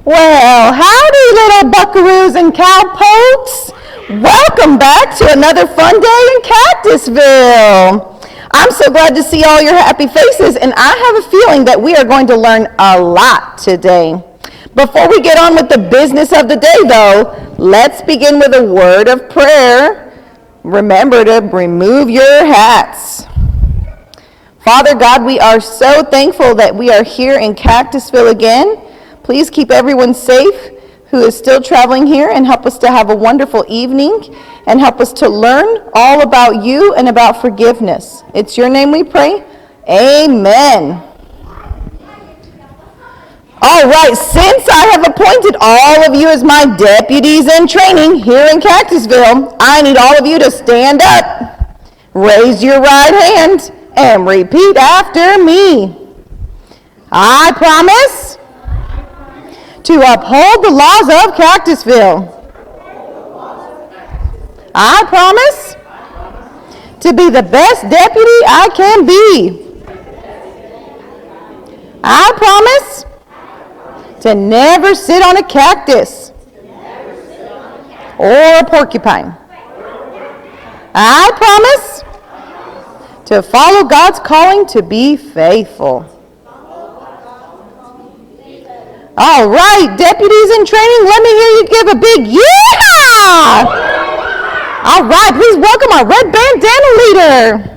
Well, howdy, little buckaroos and cowpokes. Welcome back to another fun day in Cactusville. I'm so glad to see all your happy faces, and I have a feeling that we are going to learn a lot today. Before we get on with the business of the day, though, let's begin with a word of prayer. Remember to remove your hats. Father God, we are so thankful that we are here in Cactusville again. Please keep everyone safe who is still traveling here and help us to have a wonderful evening and help us to learn all about you and about forgiveness. It's your name we pray. Amen. All right, since I have appointed all of you as my deputies in training here in Cactusville, I need all of you to stand up, raise your right hand, and repeat after me. I promise to uphold the laws of Cactusville. I promise to be the best deputy I can be. I promise to never sit on a cactus or a porcupine. I promise to follow God's calling to be faithful. All right, deputies in training, let me hear you give a big yeah! All right, please welcome our red bandana leader.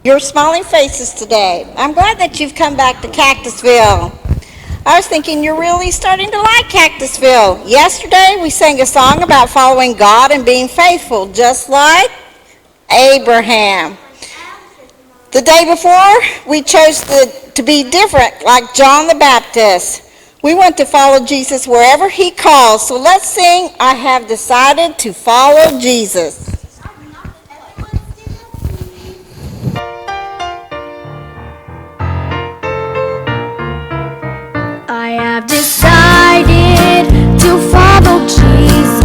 Your smiling faces today. I'm glad that you've come back to Cactusville. I was thinking you're really starting to like Cactusville. Yesterday we sang a song about following God and being faithful, just like Abraham. The day before we chose to be different, like John the Baptist. We want to follow Jesus wherever he calls. So let's sing, I have decided to follow Jesus. I have decided to follow Jesus.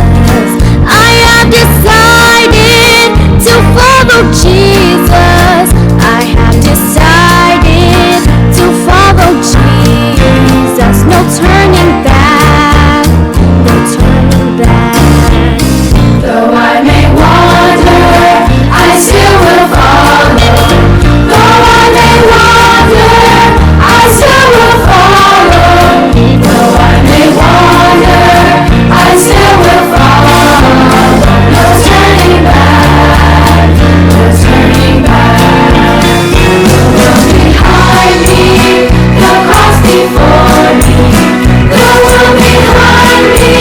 I have decided to follow Jesus. I have decided to follow Jesus. No turning back, no turning back. Though I may wander, I still will follow. Though I may wander, I still will follow. Though I may wander, I still will follow. No turning back, no turning back. The world behind me, the cross before me. The world behind me,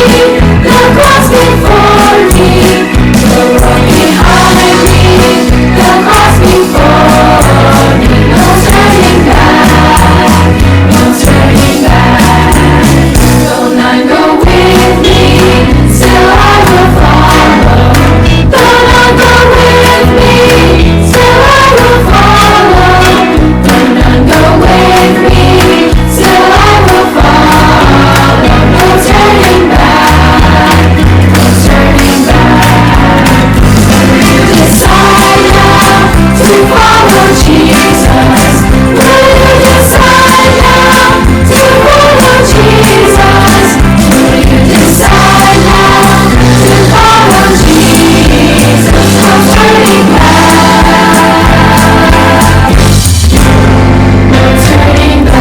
the cross before me. The world behind me, the cross before me. No turning back, no turning back. Though none go with me, still I will follow. Though none go with me, still I will follow. Though none go with me, still I will follow. No turning back, no turning back. Will you decide now to follow Jesus? Will you decide now to follow Jesus? Will you decide now to follow Jesus? No turning back, no turning back.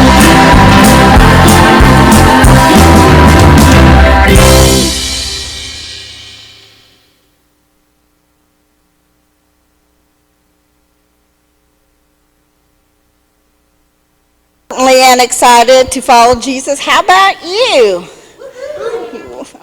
And excited to follow Jesus. How about you?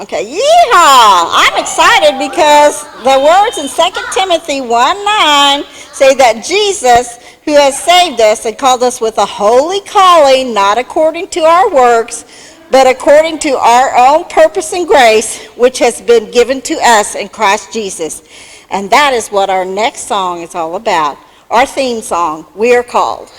Okay, yeehaw! I'm excited because the words in 2 Timothy 1:9 say that Jesus, who has saved us and called us with a holy calling, not according to our works, but according to our own purpose and grace, which has been given to us in Christ Jesus. And that is what our next song is all about. Our theme song, We Are Called.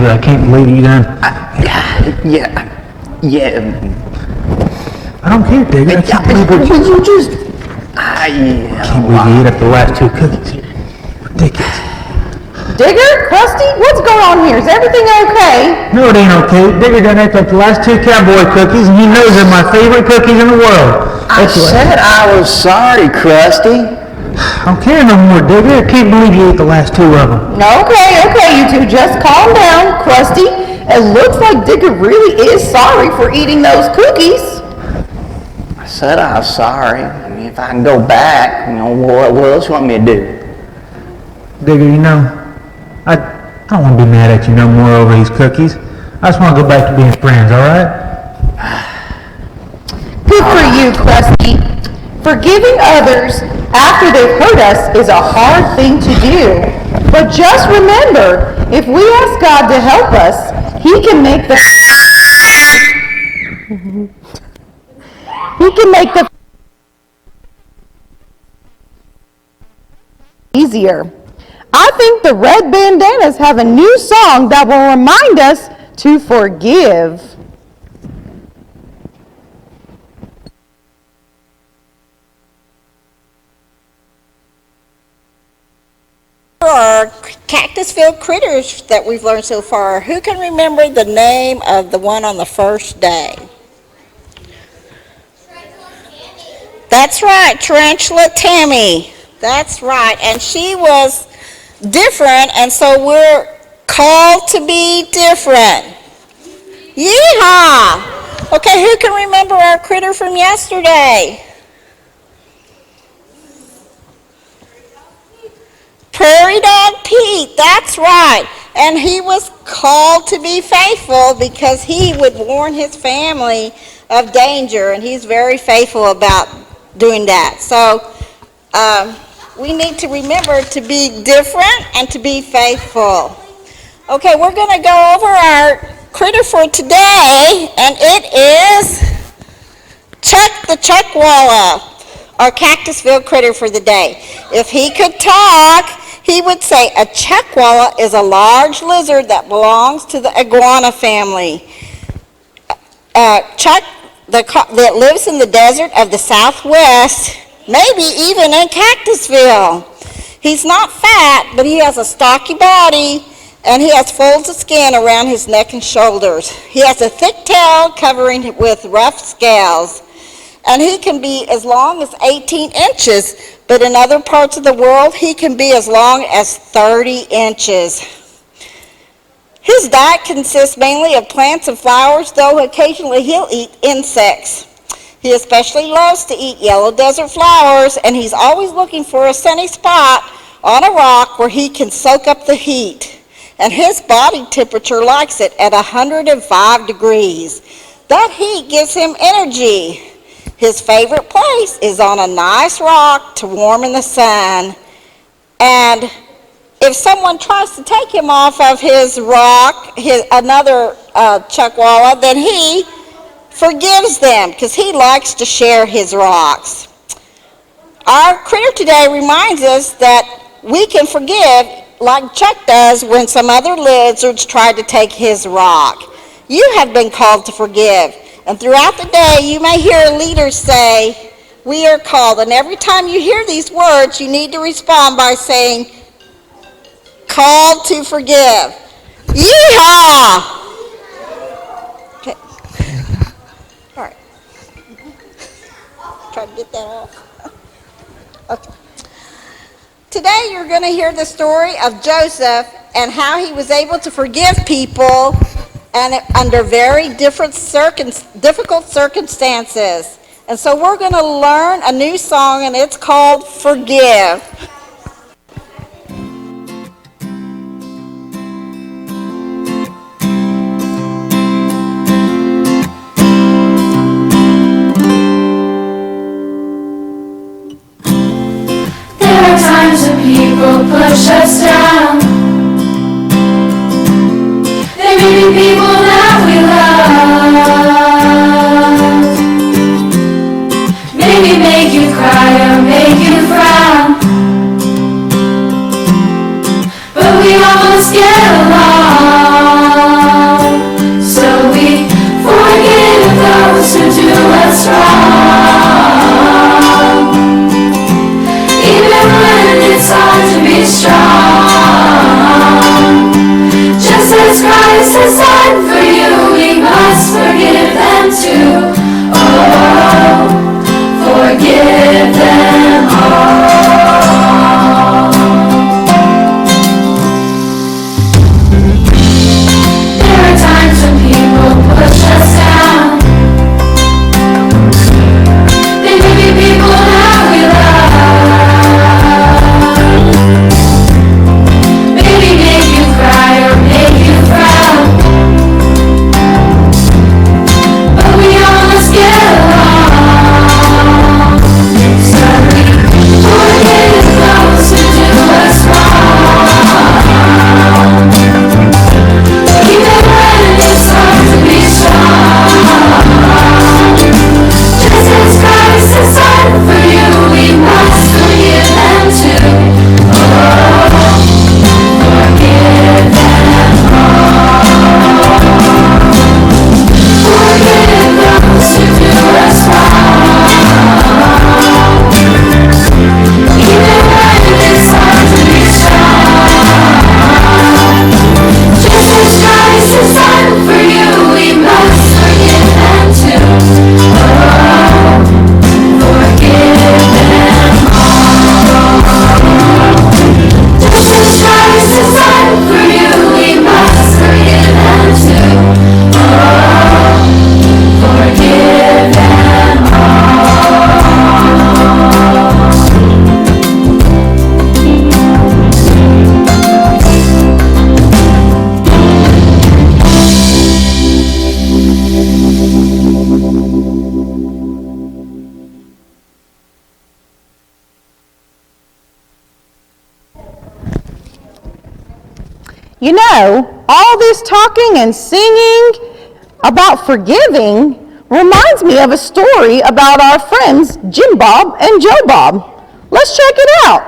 David, I can't believe you done. Yeah. I don't care, David. I can't believe what you... Would you just... I can't believe you ate up the last 2 cookies. Ridiculous. Digger, Krusty, what's going on here? Is everything okay? No, it ain't okay. Digger done ate up the last 2 cowboy cookies, and he knows they're my favorite cookies in the world. I said I was sorry, Krusty. I don't care no more, Digger. I can't believe you ate the last 2 of them. Okay, you two, just calm down, Krusty. It looks like Digger really is sorry for eating those cookies. I said I was sorry. I mean, if I can go back, what else you want me to do? Digger, I don't want to be mad at you no more over these cookies. I just want to go back to being friends, all right? Good for you, Krusty. Forgiving others after they've hurt us is a hard thing to do. But just remember, if we ask God to help us, He can make the easier. I think the red bandanas have a new song that will remind us to forgive. Our Cactusville critters that we've learned so far, who can remember the name of the one on the first day? That's right, Tarantula Tammy. That's right, and she was different, and so we're called to be different. Yeehaw! Okay, who can remember our critter from yesterday? Prairie Dog Pete, that's right. And he was called to be faithful because he would warn his family of danger, and he's very faithful about doing that. So we need to remember to be different and to be faithful. Okay, we're going to go over our critter for today, and it is Chuck the Chuckwalla, our Cactusville critter for the day. If he could talk, he would say a chuckwalla is a large lizard that belongs to the iguana family. Chuck that lives in the desert of the Southwest, maybe even in Cactusville. He's not fat, but he has a stocky body, and he has folds of skin around his neck and shoulders. He has a thick tail covering it with rough scales, and he can be as long as 18 inches, but in other parts of the world, he can be as long as 30 inches. His diet consists mainly of plants and flowers, though occasionally he'll eat insects. He especially loves to eat yellow desert flowers, and he's always looking for a sunny spot on a rock where he can soak up the heat. And his body temperature likes it at 105 degrees. That heat gives him energy. His favorite place is on a nice rock to warm in the sun. And if someone tries to take him off of his rock, another chuckwalla, then he forgives them because he likes to share his rocks. Our critter today reminds us that we can forgive like Chuck does when some other lizards try to take his rock. You have been called to forgive. And throughout the day, you may hear leaders say, we are called. And every time you hear these words, you need to respond by saying, called to forgive. Yeehaw! Okay. All right. Try to get that off. Okay. Today, you're going to hear the story of Joseph and how he was able to forgive people and under very difficult circumstances. And so we're going to learn a new song, and it's called Forgive. There are times when people push us down. There may be people that we love, maybe make you cry or make you frown, but we almost get along. You know, all this talking and singing about forgiving reminds me of a story about our friends Jim Bob and Joe Bob. Let's check it out.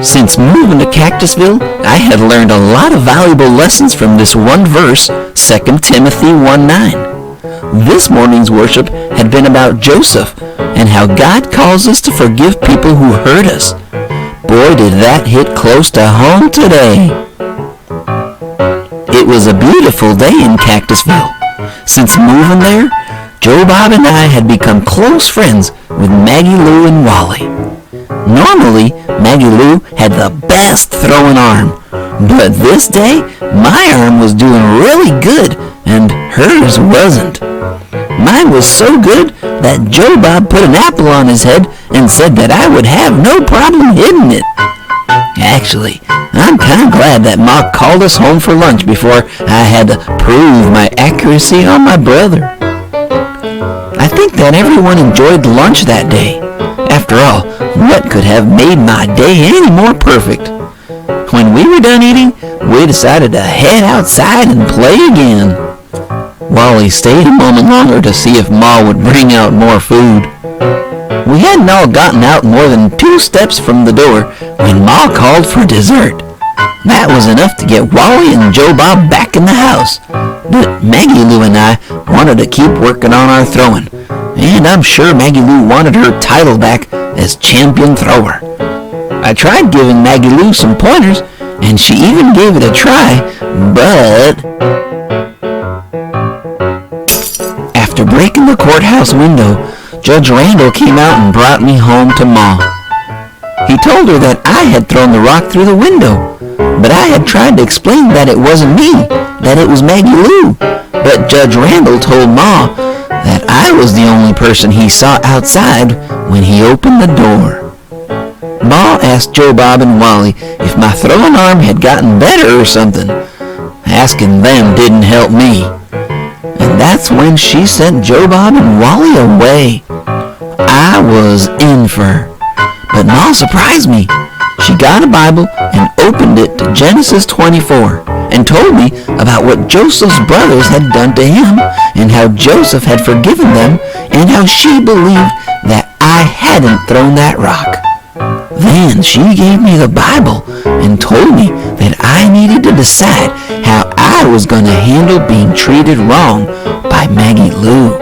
Since moving to Cactusville, I had learned a lot of valuable lessons from this one verse, 2 Timothy 1:9. This morning's worship had been about Joseph and how God calls us to forgive people who hurt us. Boy, did that hit close to home today. It was a beautiful day in Cactusville. Since moving there, Joe Bob and I had become close friends with Maggie Lou and Wally. Normally, Maggie Lou had the best throwing arm, but this day, my arm was doing really good and hers wasn't. Mine was so good that Joe Bob put an apple on his head and said that I would have no problem hitting it. Actually, I'm kind of glad that Ma called us home for lunch before I had to prove my accuracy on my brother. I think that everyone enjoyed lunch that day. After all, what could have made my day any more perfect? When we were done eating, we decided to head outside and play again. Wally stayed a moment longer to see if Ma would bring out more food. We hadn't all gotten out more than 2 steps from the door when Ma called for dessert. That was enough to get Wally and Joe Bob back in the house. But Maggie Lou and I wanted to keep working on our throwing. And I'm sure Maggie Lou wanted her title back as champion thrower. I tried giving Maggie Lou some pointers, and she even gave it a try, but after breaking the courthouse window, Judge Randall came out and brought me home to Ma. He told her that I had thrown the rock through the window, but I had tried to explain that it wasn't me, that it was Maggie Lou. But Judge Randall told Ma that I was the only person he saw outside when he opened the door. Ma asked Joe Bob and Wally if my throwing arm had gotten better or something. Asking them didn't help me. And that's when she sent Joe Bob and Wally away. I was in for. But Ma surprised me. She got a Bible and opened it to Genesis 24 and told me about what Joseph's brothers had done to him and how Joseph had forgiven them and how she believed that I hadn't thrown that rock. Then she gave me the Bible and told me that I needed to decide how I was going to handle being treated wrong by Maggie Lou.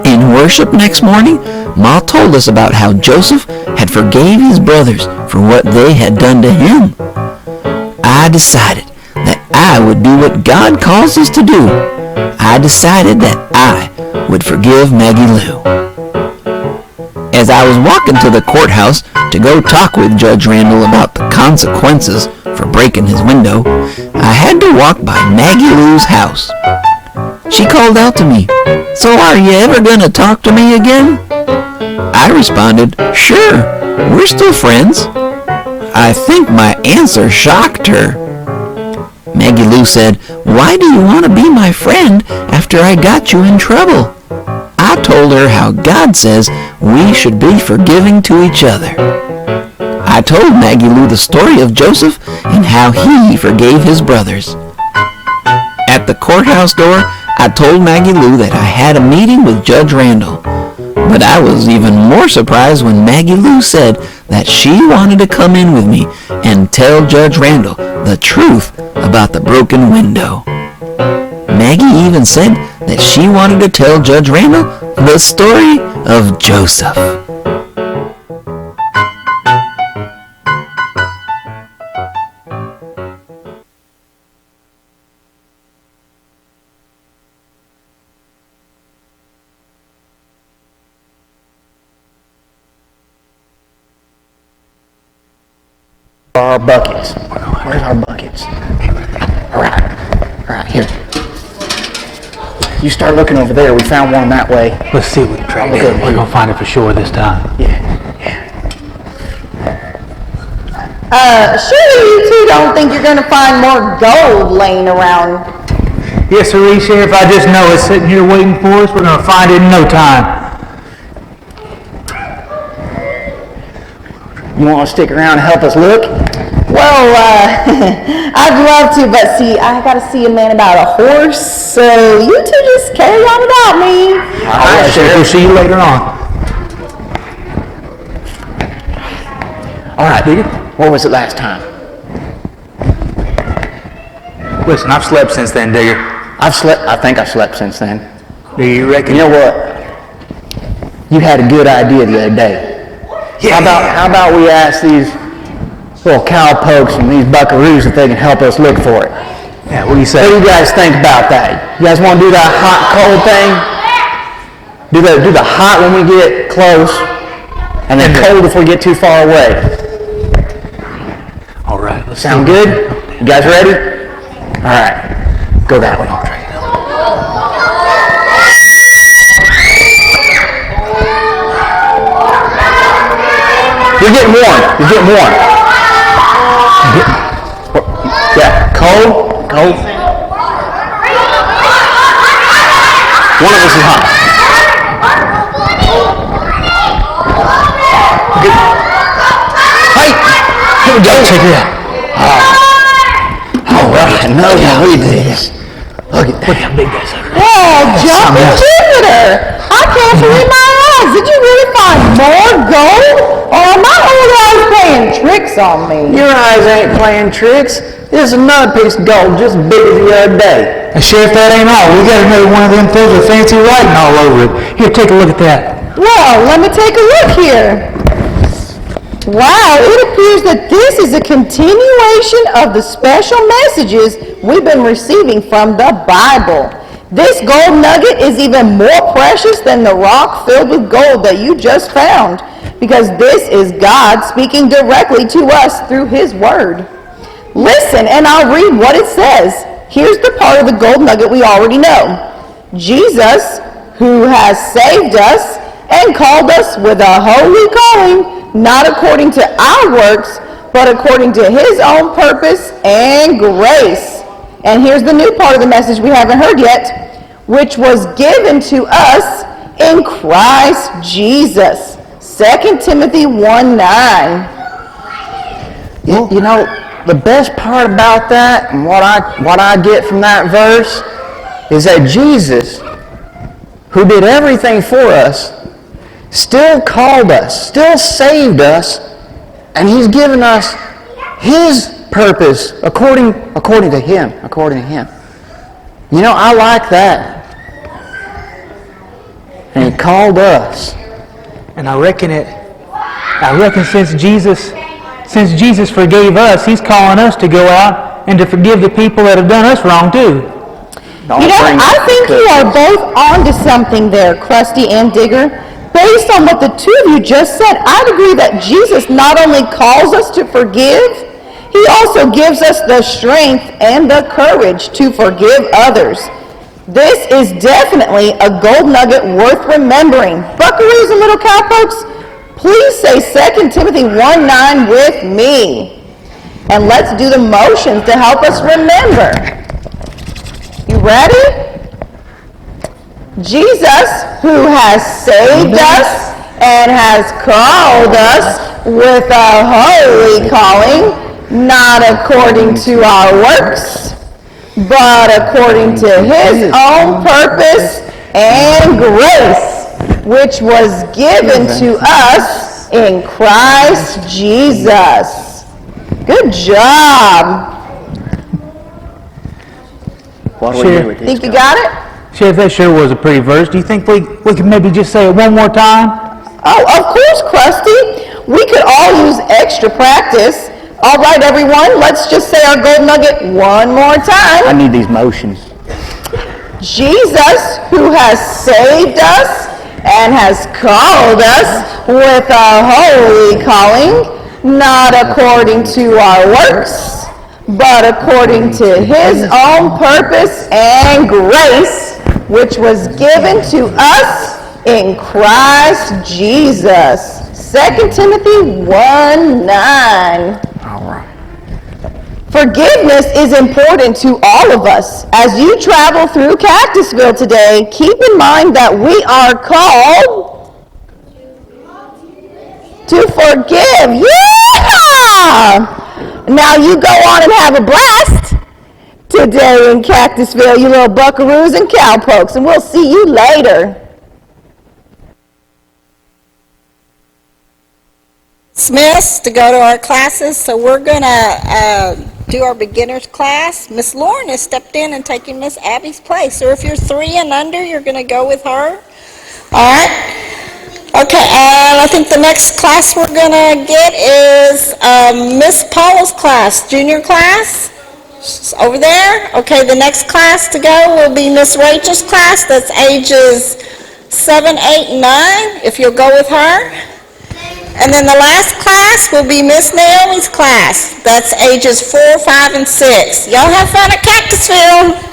In worship next morning, Ma told us about how Joseph had forgave his brothers for what they had done to him. I decided that I would do what God calls us to do. I decided that I would forgive Maggie Lou. As I was walking to the courthouse to go talk with Judge Randall about the consequences for breaking his window, I had to walk by Maggie Lou's house. She called out to me, "So are you ever going to talk to me again?" I responded, "Sure, we're still friends." I think my answer shocked her. Maggie Lou said, "Why do you want to be my friend after I got you in trouble?" I told her how God says we should be forgiving to each other. I told Maggie Lou the story of Joseph and how he forgave his brothers. At the courthouse door, I told Maggie Lou that I had a meeting with Judge Randall. But I was even more surprised when Maggie Lou said that she wanted to come in with me and tell Judge Randall the truth about the broken window. Maggie even said that she wanted to tell Judge Randall the story of Joseph. Our buckets. Where's our buckets? All right, here. You start looking over there. We found one that way. Let's see if we can track it. We're going to find it for sure this time. Yeah. Surely you two don't think you're going to find more gold laying around. Yes, sir, Sheriff. I just know it's sitting here waiting for us. We're going to find it in no time. You want to stick around and help us look? Well, I'd love to, but see, I gotta see a man about a horse, so you two just carry on without me. All right, Sheriff. We'll see you later on. All right, Digger. What was it last time? Listen, I've slept since then, Digger. I think I've slept since then. Do you reckon? You know what? You had a good idea the other day. Yeah. How about we ask these little cowpokes and these buckaroos if they can help us look for it? Yeah, what do you say? What do you guys think about that? You guys want to do that hot, cold thing? Do the hot when we get close, and then cold if we get too far away. All right. Let's Sound good? You guys ready? All right. Go that way. You're getting warm. You're getting warm. Yeah, cold. One of us is hot. Hey, here we go. Check it out. All right, now we do this. Look at that. Look how big that is. Oh, jumping Jupiter! I can't believe my eyes. Did you really find more gold? Or are my old eyes playing tricks on me? Your eyes ain't playing tricks. This is another piece of gold just as big as the other day. And Sheriff, that ain't all. We got another one of them things with fancy writing all over it. Here, take a look at that. Well, let me take a look here. Wow, it appears that this is a continuation of the special messages we've been receiving from the Bible. This gold nugget is even more precious than the rock filled with gold that you just found, because this is God speaking directly to us through His Word. Listen, and I'll read what it says. Here's the part of the gold nugget we already know. Jesus, who has saved us and called us with a holy calling, not according to our works, but according to His own purpose and grace. And here's the new part of the message we haven't heard yet, which was given to us in Christ Jesus. 2 Timothy 1:9. You know, the best part about that and what I get from that verse is that Jesus, who did everything for us, still called us, still saved us, and He's given us His purpose according to Him. You know, I like that. And He called us. And I reckon since Jesus forgave us, He's calling us to go out and to forgive the people that have done us wrong too. You know, I think you are both onto something there, Krusty and Digger. Based on what the two of you just said, I'd agree that Jesus not only calls us to forgive, He also gives us the strength and the courage to forgive others. This is definitely a gold nugget worth remembering. Buckaroos and little cowpokes, please say 2 Timothy 1:9 with me. And let's do the motions to help us remember. You ready? Jesus, who has saved us and has called us with a holy calling, not according to our works, but according to His own purpose and grace, which was given to us in Christ Jesus. Good job. What do we do with this? Think you got it? Sheriff, that sure was a pretty verse. Do you think we could maybe just say it one more time? Oh, of course, Krusty. We could all use extra practice. All right, everyone, let's just say our gold nugget one more time. I need these motions. Jesus, who has saved us and has called us with a holy calling, not according to our works, but according to His own purpose and grace, which was given to us in Christ Jesus. 2 Timothy 1:9. All right. Forgiveness is important to all of us. As you travel through Cactusville today, keep in mind that we are called To forgive. Yeah! Now you go on and have a blast today in Cactusville, you little buckaroos and cowpokes, and we'll see you later. Dismissed to go to our classes, so we're going to do our beginner's class. Miss Lauren has stepped in and taken Miss Abby's place. So if you're 3 and under, you're going to go with her. All right. Okay, I think the next class we're going to get is Miss Paula's class, junior class. She's over there. Okay, the next class to go will be Miss Rachel's class. That's ages 7, 8, and 9, if you'll go with her. And then the last class will be Miss Naomi's class. That's ages 4, 5, and 6. Y'all have fun at Cactusville.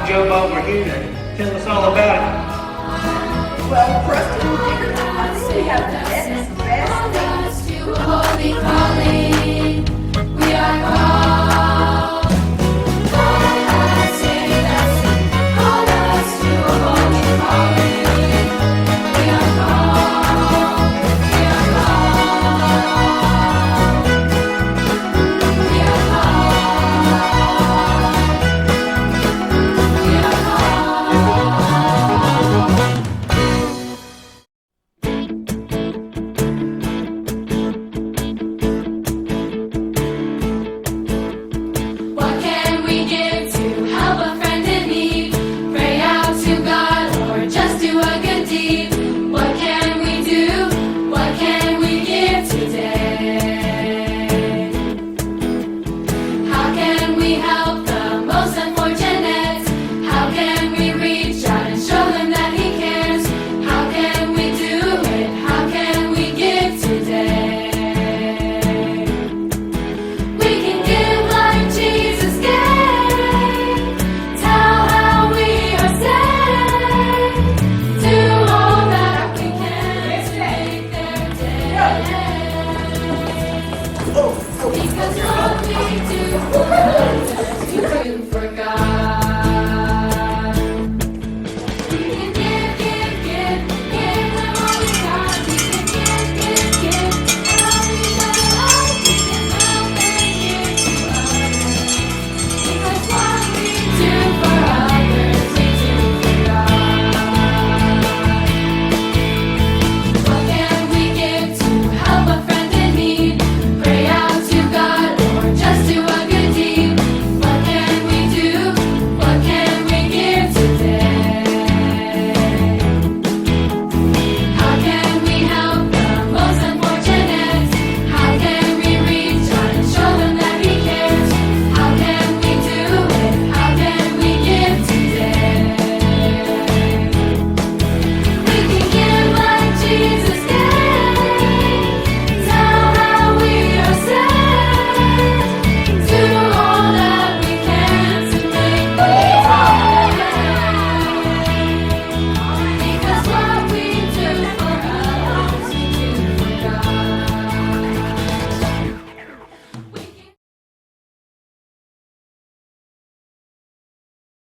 Job over here to tell us all about it. Well, Preston, we have the best